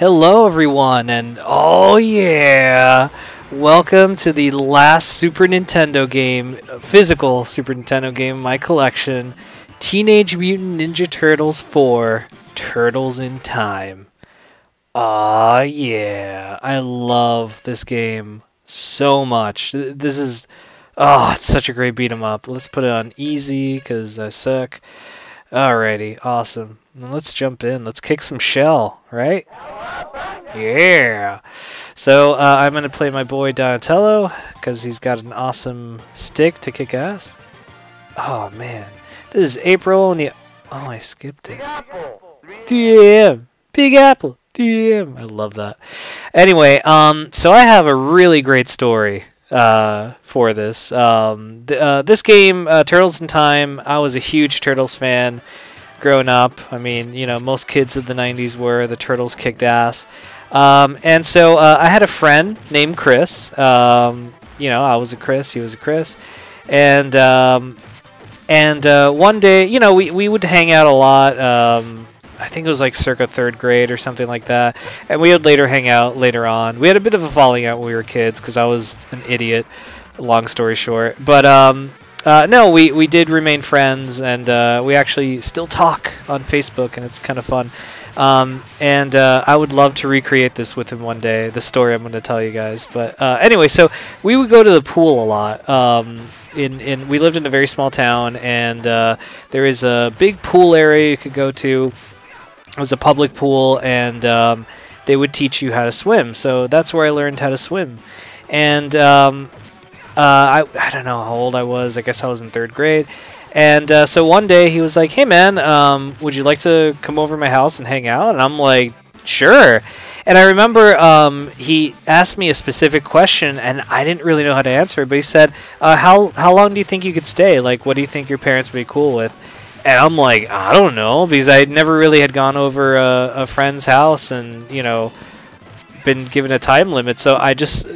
Hello everyone, and oh yeah! Welcome to the last Super Nintendo game, physical Super Nintendo game in my collection, Teenage Mutant Ninja Turtles 4, Turtles in Time. Aw yeah, I love this game so much. This is, oh, it's such a great beat 'em up. Let's put it on easy, because I suck. Alrighty, awesome. Now let's jump in. Let's kick some shell, right? Yeah. So I'm gonna play my boy Donatello because he's got an awesome stick to kick ass. Oh man, this is April and the I skipped it. DM Big Apple DM. I love that. Anyway, so I have a really great story for this. This game, Turtles in Time. I was a huge Turtles fan growing up. I mean, you know, most kids of the 90s were. The Turtles kicked ass. And so I had a friend named Chris. You know, I was a Chris, he was a Chris. And one day, you know, we would hang out a lot. I think it was like circa 3rd grade or something like that. And we would later hang out later on. We had a bit of a falling out when we were kids because I was an idiot, long story short. But no, we did remain friends, and we actually still talk on Facebook, and it's kind of fun. And I would love to recreate this with him one day, the story I'm going to tell you guys. But anyway, so we would go to the pool a lot. We lived in a very small town, and there is a big pool area you could go to. It was a public pool, and they would teach you how to swim. So that's where I learned how to swim. And I don't know how old I was. I guess I was in 3rd grade. And so one day he was like, "Hey man, would you like to come over to my house and hang out?" And I'm like, "Sure." And I remember he asked me a specific question, and I didn't really know how to answer it. But he said, "How long do you think you could stay? Like, what do you think your parents would be cool with?" And I'm like, "I don't know," because I never really had gone over a friend's house and, you know, been given a time limit. So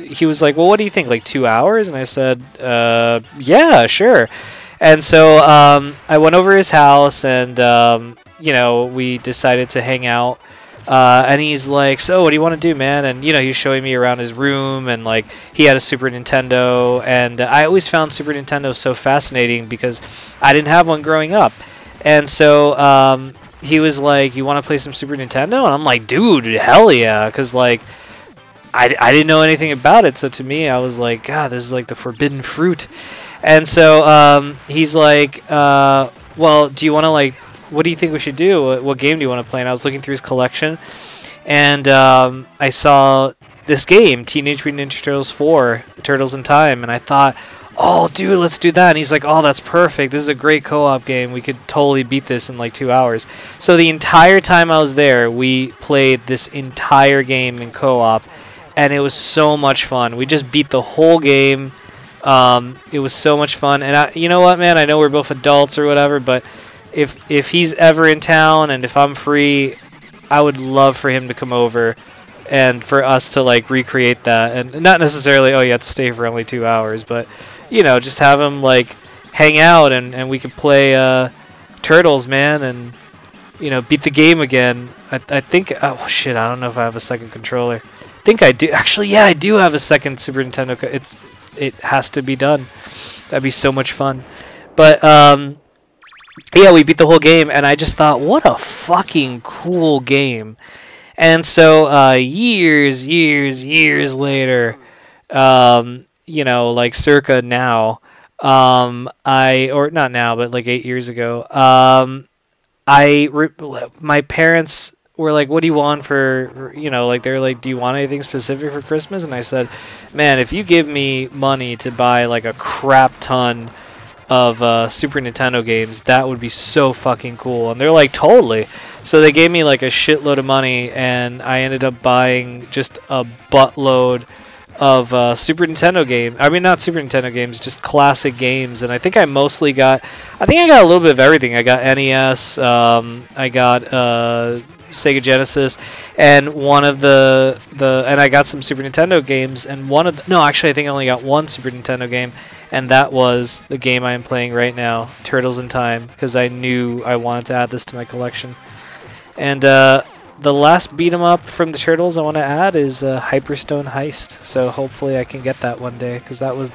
he was like, "Well, what do you think, like 2 hours?" And I said, "Yeah, sure." And so I went over his house, and you know, we decided to hang out. And he's like, "So what do you want to do, man?" And you know, he's showing me around his room, and like he had a Super Nintendo, and I always found Super Nintendo so fascinating because I didn't have one growing up. And so he was like, "You want to play some Super Nintendo?" And I'm like, "Dude, hell yeah," because like I didn't know anything about it. So to me, I was like, "God, this is like the forbidden fruit." And so he's like, "Well, do you want to like? What do you think we should do? What game do you want to play?" And I was looking through his collection, and I saw this game, Teenage Mutant Ninja Turtles 4, Turtles in Time, and I thought, "Oh, dude, let's do that." And he's like, "Oh, that's perfect. This is a great co-op game. We could totally beat this in like 2 hours." So the entire time I was there, we played this entire game in co-op, and it was so much fun. We just beat the whole game. It was so much fun. And you know what, man? I know we're both adults or whatever, but if he's ever in town and if I'm free, I would love for him to come over and for us to like recreate that. And not necessarily, oh, you have to stay for only 2 hours, but you know, just have him like hang out and we could play Turtles, man, and you know, beat the game again. I think, oh shit, I don't know if I have a second controller. I think I do. Actually, yeah, I do have a second Super Nintendo. It has to be done. That'd be so much fun. But yeah, we beat the whole game, and I just thought, what a fucking cool game. And so years later, you know, like circa now, or not now, but like 8 years ago, my parents were like, "What do you want for," you know, like they're like, "Do you want anything specific for Christmas?" And I said, "Man, if you give me money to buy like a crap ton of Super Nintendo games, that would be so fucking cool." And they're like, "Totally." So they gave me like a shitload of money, and I ended up buying just a buttload of Super Nintendo games. I mean, not Super Nintendo games, just classic games. And I think I mostly got, I think I got a little bit of everything. I got NES, I got Sega Genesis, and one of and I got some Super Nintendo games, and one of no, actually I think I only got one Super Nintendo game, and that was the game I am playing right now, Turtles in Time, because I knew I wanted to add this to my collection. And the last beat 'em up from the Turtles I want to add is Hyperstone Heist. So hopefully I can get that one day, because that was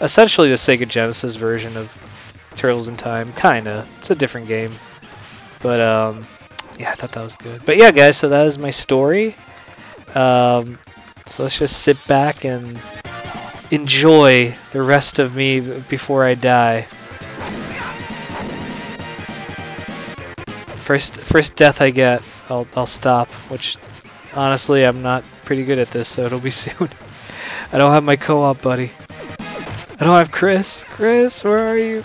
essentially the Sega Genesis version of Turtles in Time. Kinda. It's a different game. But yeah, I thought that was good. But yeah, guys, so that is my story. So let's just sit back and enjoy the rest of me before I die. First death I get, I'll stop, which honestly I'm not pretty good at this, so it'll be soon. I don't have my co-op buddy. I don't have Chris. Chris, where are you?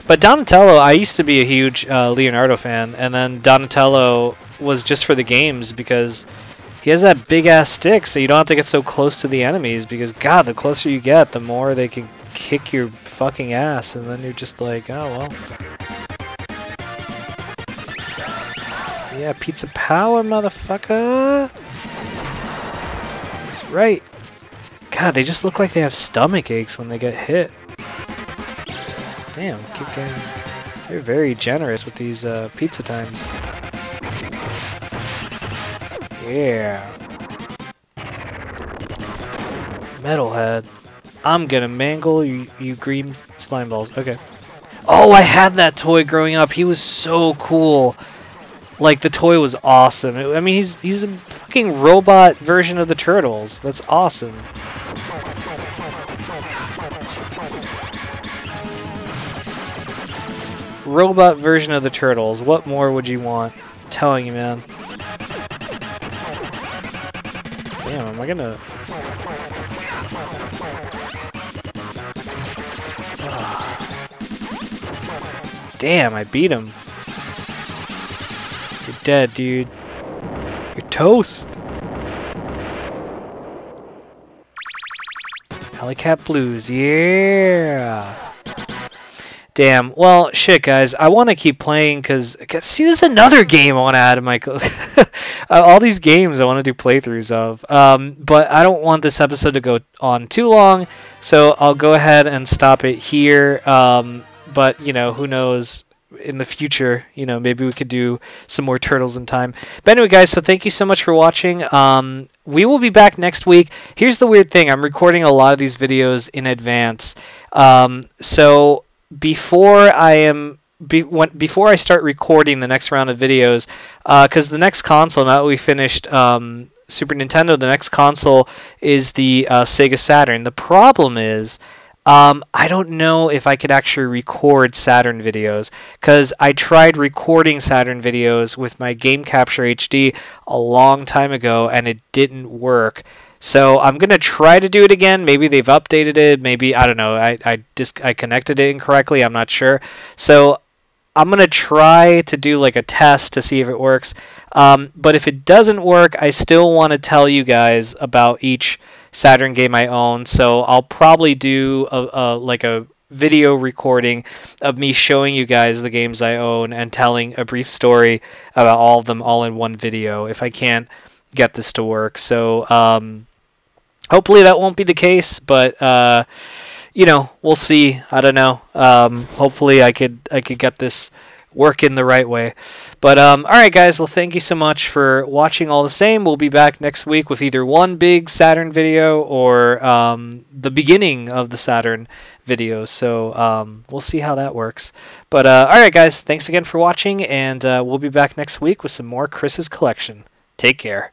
But Donatello, I used to be a huge Leonardo fan, and then Donatello was just for the games because he has that big ass stick, so you don't have to get so close to the enemies, because God, the closer you get, the more they can kick your fucking ass, and then you're just like, oh well. Yeah, pizza power, motherfucker. That's right. God, they just look like they have stomach aches when they get hit. Damn, keep getting... They're very generous with these pizza times. Yeah. Metalhead. I'm gonna mangle you green slime balls. Okay. Oh, I had that toy growing up. He was so cool. Like, the toy was awesome. I mean, he's a fucking robot version of the Turtles. That's awesome. Robot version of the Turtles. What more would you want? I'm telling you, man. Damn, am I gonna... Damn, I beat him. You're dead, dude. You're toast. Alley Cat Blues, yeah. Damn. Well, shit, guys. I want to keep playing because, see, this is another game I want to add to my... all these games I want to do playthroughs of. But I don't want this episode to go on too long, so I'll go ahead and stop it here. But, you know, who knows... in the future, you know, maybe we could do some more Turtles in Time. But anyway, guys, so thank you so much for watching. We will be back next week. Here's the weird thing. I'm recording a lot of these videos in advance. So before I start recording the next round of videos, because the next console, now that we finished Super Nintendo, the next console is the Sega Saturn. The problem is, I don't know if I could actually record Saturn videos, because I tried recording Saturn videos with my Game Capture HD a long time ago and it didn't work. So I'm going to try to do it again. Maybe they've updated it. Maybe, I don't know, I connected it incorrectly. I'm not sure. So I'm going to try to do like a test to see if it works. But if it doesn't work, I still want to tell you guys about each Saturn game I own. So I'll probably do like a video recording of me showing you guys the games I own and telling a brief story about all of them all in one video if I can't get this to work. So hopefully that won't be the case, but you know, we'll see. I don't know. Hopefully I could get this working the right way. But alright guys, well thank you so much for watching all the same. We'll be back next week with either one big Saturn video or the beginning of the Saturn video. So we'll see how that works. But alright guys, thanks again for watching, and we'll be back next week with some more Chris's Collection. Take care.